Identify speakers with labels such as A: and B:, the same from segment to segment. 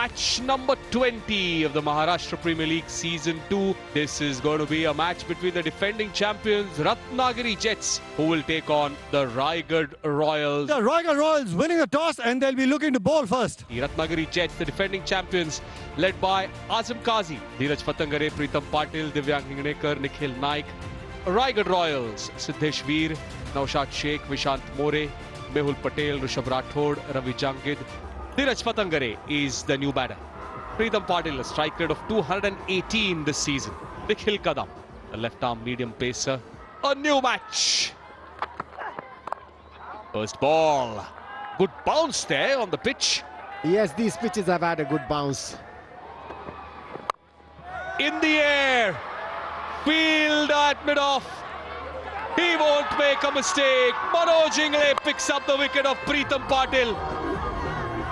A: match number 20 of the Maharashtra Premier League Season 2. This is going to be a match between the defending champions Ratnagiri Jets, who will take on the Raigad Royals.
B: The Raigad Royals winning the toss and they'll be looking to bowl first.
A: The Ratnagiri Jets, the defending champions, led by Azam Qazi, Dheeraj Fatangare, Pritam Patil, Divyang Hingnekar, Nikhil Naik. Raigad Royals, Siddhesh Veer, Naushad Sheikh, Vishant More, Mehul Patel, Rishabh Rathod, Ravi Jangid. Dheeraj Fatangare is the new batter. Pritam Patil, a strike rate of 218 this season. Nikhil Kadam, a left-arm medium pacer. A new match. First ball. Good bounce there on the pitch.
C: Yes, these pitches have had a good bounce.
A: In the air. Fielder at mid-off. He won't make a mistake. Manoj Ingle picks up the wicket of Pritam Patil.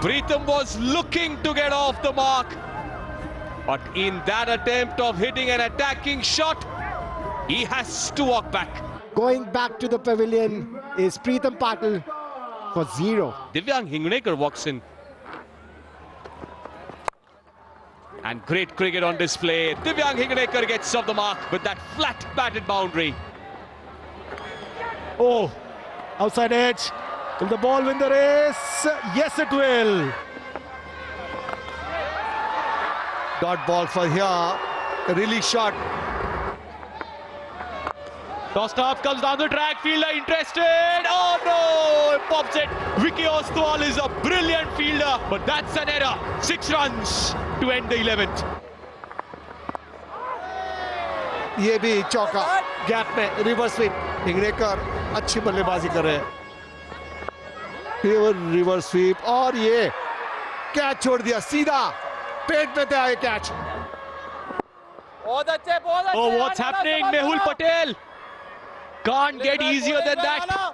A: Pritam was looking to get off the mark, but in that attempt of hitting an attacking shot, he has to walk back.
C: Going back to the pavilion is Pritam Patil for 0.
A: Divyang Hingnekar walks in. And great cricket on display. Divyang Hingnekar gets off the mark with that flat batted boundary.
B: Oh, outside edge. Will the ball win the race? Yes, it will.
D: Dot ball for here. Really shot.
A: Tossed up, comes down the track. Fielder interested. Oh no! It pops it. Vicky Ostwal is a brilliant fielder, but that's an error. 6 runs to end the 11th.
D: ये भी चौका gap में reverse sweep. हिंगनेकर अच्छी बल्लेबाजी कर रहे हैं. Reverse sweep और ये कैच छोड़ दिया सीधा पेट पे था ये catch.
A: Oh, what's happening? Mehul Patel can't get easier than that.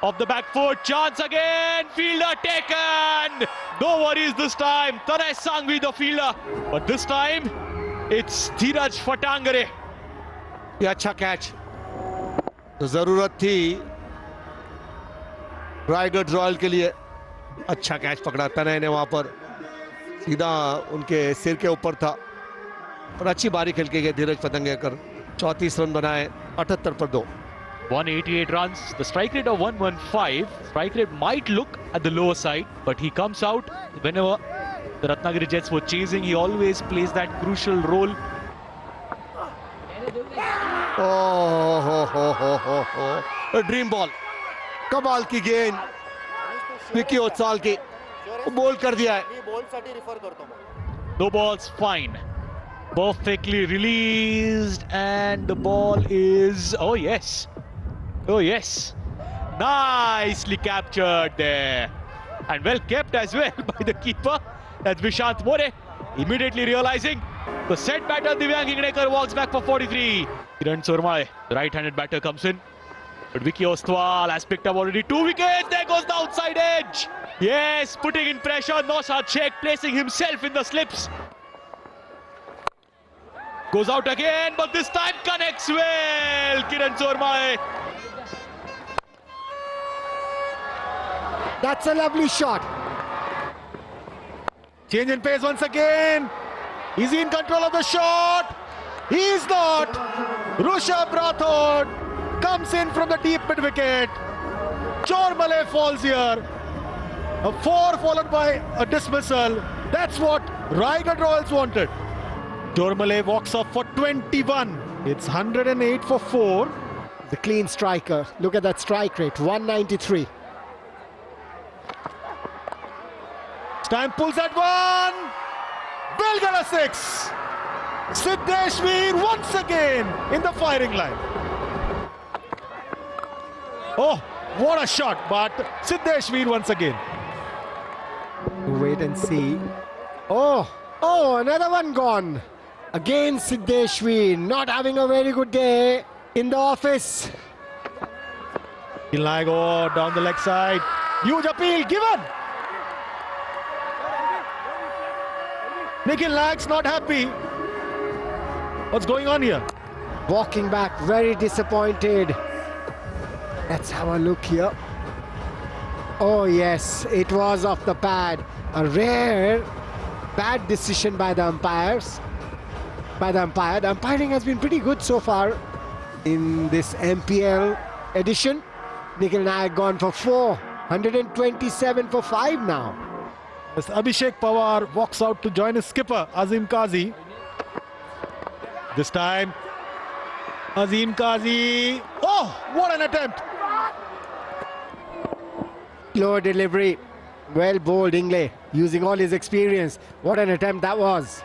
A: Off the back foot, chance again. Fielder taken. No worries this time. Tanay Sangvi the fielder, but this time it's Dheeraj Fatangare.
D: ये अच्छा catch. तो जरूरत थी Raigarh royal के लिए. अच्छा catch पकड़ा तनय ने वहां पर, सीधा उनके सिर के ऊपर था, पर अच्छी बारी खेल के गए धीरज फतंगेकर. 34 रन बनाए 78 पर 2.
A: 188 runs, the strike rate of 115. Strike rate might look at the lower side, but he comes out whenever the Ratnagiri Jets were chasing. He always plays that crucial role.
D: हो ड्रीम बॉल. कमाल की गेंद विकी ओत्साल की बोल कर दिया है.
A: No balls, fine. Perfectly released, and the ball is, oh yes, nicely captured there, and well kept as well by the keeper. That's Vishant More, immediately realizing the set batter Divyang Hingnekar walks back for 43. Kiran Surmai, the right-handed batter, comes in, but Vicky Ostwal has picked up already 2 wickets. There goes the outside edge. Yes, putting in pressure. Naushad Sheikh placing himself in the slips. Goes out again, but this time connects well. Kiran Surmai.
C: That's a lovely shot.
B: Change in pace once again. Is he in control of the shot? He's not. Rishabh Rathod comes in from the deep mid wicket. Chormale falls here. A 4 followed by a dismissal. That's what Raigad Royals wanted. Chormale walks off for 21. It's 108 for 4.
C: The clean striker. Look at that strike rate, 193.
B: Time pulls that one. Will get a 6. Siddhesh Veer once again in the firing line. Oh, what a shot, but Siddhesh Veer once again.
C: Wait and see. Oh, another one gone. Again Siddhesh Veer not having a very good day in the office.
B: He'll go down the leg side. Huge appeal given. Nikhil Naik's not happy. What's going on here?
C: Walking back, very disappointed. Let's have a look here. Oh yes, it was off the pad. A rare bad decision by the umpires. The umpiring has been pretty good so far in this MPL edition. Nikhil Naik gone for 4, 127 for 5 now.
B: As Abhishek Pawar walks out to join his skipper Azim Kazi. This time, Azim Kazi. Oh, what an attempt!
C: Lower delivery. Well bowled Ingle, using all his experience. What an attempt that was.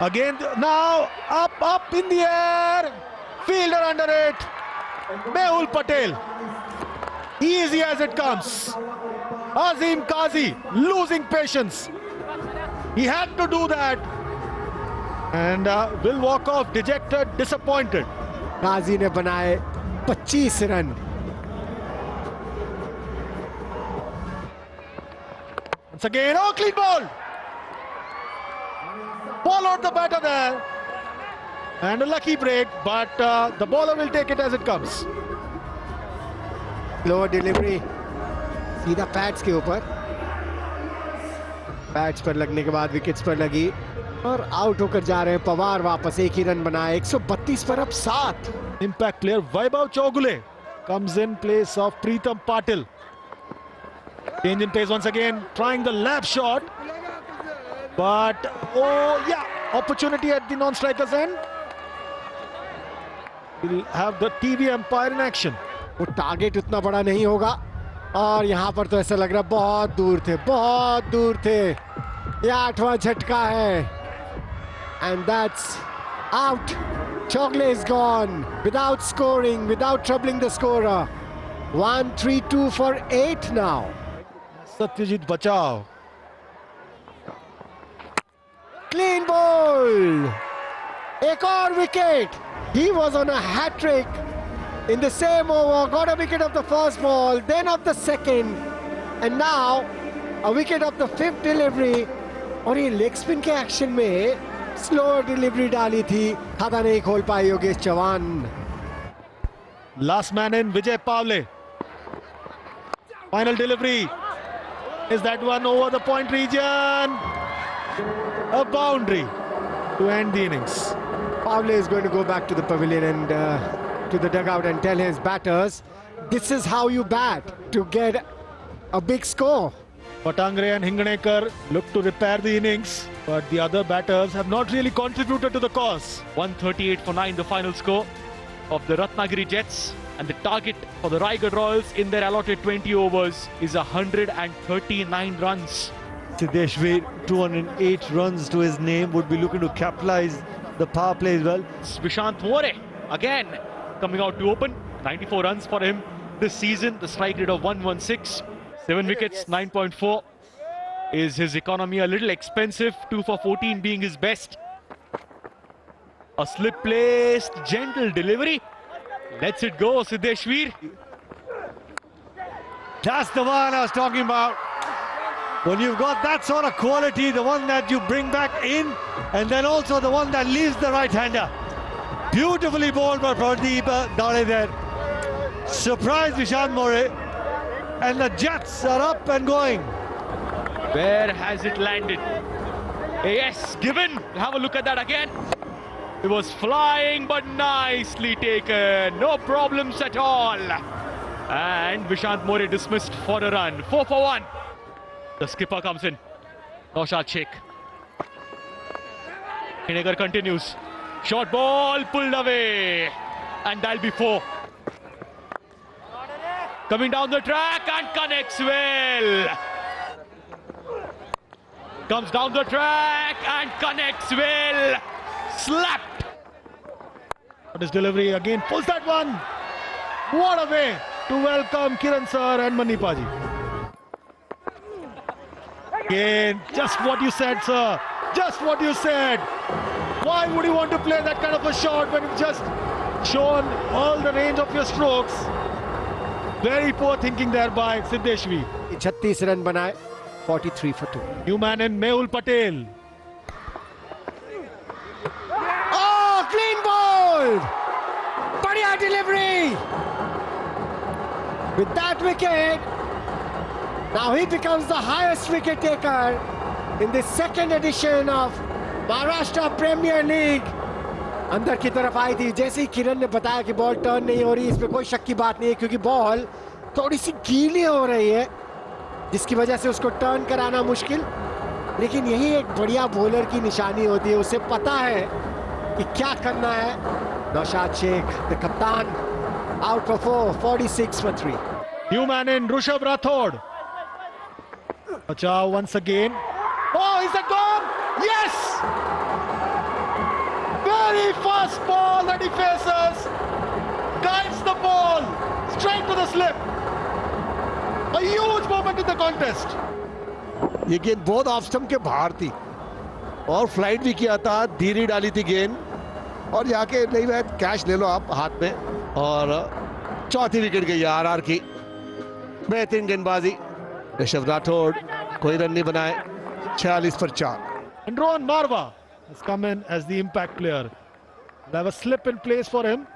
B: Again, now up in the air. Fielder under it. Mehul Patel. Easy as it comes. Azim Kazi losing patience. He had to do that. And will walk off dejected, disappointed.
C: Kazi ne banaye 25 run.
B: Once again, oh, clean ball. Followed the batter there. And a lucky break, but the bowler will take it as it comes.
C: Lower delivery. सीधा pads के ऊपर. Pads पर लगने के बाद wickets पर लगी और आउट होकर जा रहे हैं पवार. वापस एक ही रन बनाए. 132 पर अब 7.
B: Impact player Vaibhav Chogule comes in place of Pritam Patil. Change in pace once again, trying the lap shot. But, oh yeah, opportunity at the non-striker's end. We'll have the TV umpire in action.
C: वो target उतना बड़ा नहीं होगा और यहाँ पर तो ऐसा लग रहा है बहुत दूर थे. ये 8वां झटका है. And that's out. Chogle is gone without scoring, without troubling the scorer. 1-3-2 for 8 now.
B: Satyajit Bachao.
C: Clean ball. Ek aur wicket. He was on a hat-trick in the same over. Got a wicket of the first ball, then of the second, and now a wicket of the 5th delivery. और ये leg spin के action में slower delivery डाली थी. खाता नहीं खोल पाए Yogesh Chauhan.
B: Last man in, Vijay Pavle. Final delivery. Is that one over the point region? A boundary to end the innings.
C: Pavle is going to go back to the pavilion and to the dugout and tell his batters, this is how you bat to get a big score.
B: Patangre and Hinganekar look to repair the innings, but the other batters have not really contributed to the cause.
A: 138 for 9, the final score of the Ratnagiri Jets. And the target for the Raigad Royals in their allotted 20 overs is 139 runs.
E: Siddeshveer, 208 runs to his name, would be looking to capitalize the power play as well.
A: Vishant More again coming out to open. 94 runs for him this season. The strike rate of 116. 7 wickets, 9.4. Is his economy a little expensive? 2 for 14 being his best. A slip placed, gentle delivery. Lets it go, Siddeshveer.
E: That's the one I was talking about. When you've got that sort of quality, the one that you bring back in, and then also the one that leaves the right-hander. Beautifully bowled by Pradeep Dare there. Surprise Vishant More. And the Jets are up and going.
A: Where has it landed? Yes, given. Have a look at that again. It was flying, but nicely taken. No problems at all. And Vishant More dismissed for a run. 4 for 1. The skipper comes in. Naushad Sheikh. Hinekar continues. Short ball pulled away. And that'll be 4. Coming down the track and connects well. Comes down the track and connects well. Slapped.
B: But his delivery again pulls that one. What a way to welcome Kiran sir and Manipaji. Again, just what you said, sir. Just what you said. Why would you want to play that kind of a shot when you've just shown all the range of your strokes? Very poor thinking there by Siddeshveer.
C: 36 run बनाए, 43 for 2.
B: New man in Mehul Patel.
C: Oh, clean ball! बढ़िया delivery. With that wicket, now he becomes the highest wicket taker in the second edition of Maharashtra Premier League. अंदर की तरफ आई थी, जैसे ही किरण ने बताया कि बॉल टर्न नहीं हो रही, इसमें कोई शक की बात नहीं है क्योंकि बॉल थोड़ी सी गीली हो रही है जिसकी वजह से उसको टर्न कराना मुश्किल। लेकिन यही एक बढ़िया बॉलर की निशानी होती है, उसे पता है कि क्या करना है। नौशाद शेख, द कप्तान, out for 4, 46 for 3.
B: New man in, Rishabh Rathod. Bachao once again. Oh, is that gone? Yes! Very fast ball that he faces. Guides the ball straight to the slip. A huge moment in the contest.
D: ये गेंद बहुत off stump के बाहर थी और flight भी किया था, धीरे डाली थी गेंद और जाके नहीं भाई कैच ले लो आप हाथ में। और चौथी विकेट गई आरआर की। बेहतरीन गेंदबाजी ऋषभ राठौड़, कोई रन नहीं बनाए, 46 पर 4।
B: And Rohan Marwa has come in as the impact player. They have a slip in place for him.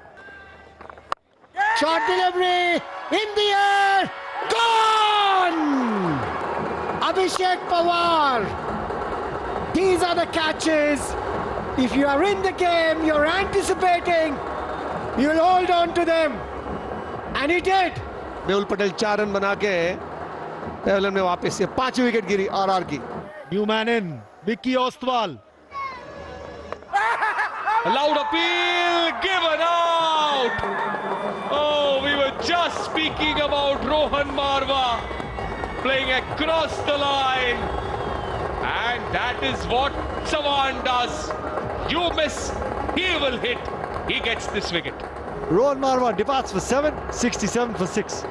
C: Short delivery in the air, gone! Abhishek Pawar. These are the catches. If you are in the game, you're anticipating, you'll hold on to them. And he did.
D: Mehul Patel 4 run बना के पेवलन में वापस से 5 wicket गिरी RR की।
B: New man in, Vicky Ostwal.
A: A loud appeal given out. Oh, we were just speaking about Rohan Marwa playing across the line, and that is what Sawan does. You miss, he will hit. He gets this wicket.
E: Rohan Marwa departs for 7, 67 for 6.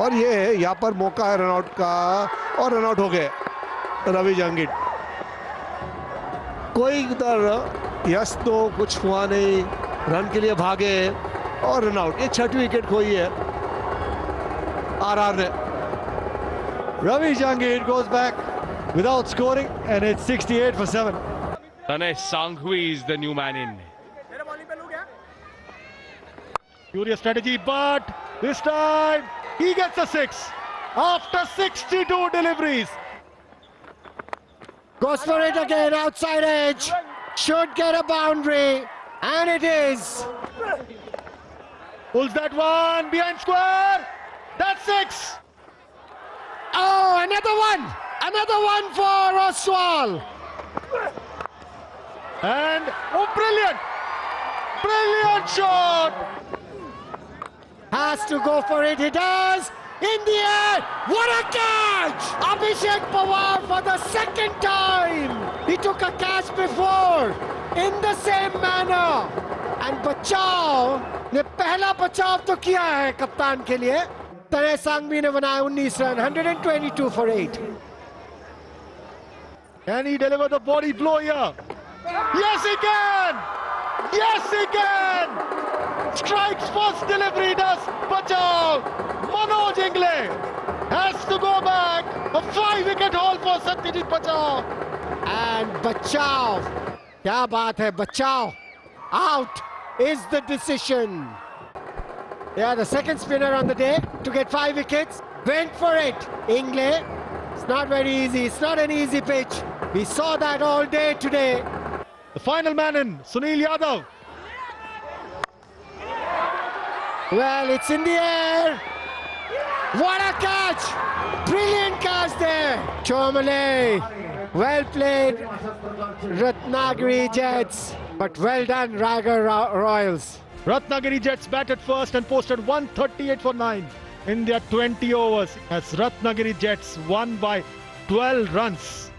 D: और ये यहाँ पर मौका है runout का और runout हो गए रवि जहांगीर। कोई उधर यस तो कुछ हुआ नहीं, रन के लिए भागे और रनआउट। ये 6वीं विकेट खोई है आरआर ने।
E: Ravi Jahangir goes back without scoring and it's 68 for 7.
A: Tanesh Sanghvi is the new man in.
B: Curious strategy, but this time he gets a 6 after 62 deliveries.
C: Goes for it again, outside edge. Should get a boundary, and it is.
B: Pulls that one behind square. That's 6.
C: Oh, another one! Another one for Oswal.
B: And oh, brilliant! Brilliant shot!
C: Has to go for it, he does! In the air! What a catch! Abhishek Pawar for the second time! He took a catch before in the same manner. And बचाव ने पहला बचाव तो किया है कप्तान के लिए। तनेश सांघवी ने बनाया 19 run, 122 for 8.
B: Can he deliver the body blow here? Yes, he can! Yes, he can! Strikes first delivery does Bachao. Manoj Ingle has to go back. A 5-wicket haul for Satyajit Bachao.
C: And Bachao, क्या बात है, Bachao out is the decision. Yeah, the second spinner on the day to get 5 wickets. Went for it. Ingle. It's not very easy. It's not an easy pitch. We saw that all day today.
B: The final man in, Sunil Yadav.
C: Well, it's in the air. What a catch! Brilliant catch there. Chomale. Well played, Ratnagiri Jets. But well done, Raigar Royals.
B: Ratnagiri Jets batted first and posted 138 for 9 in their 20 overs as Ratnagiri Jets won by 12 runs.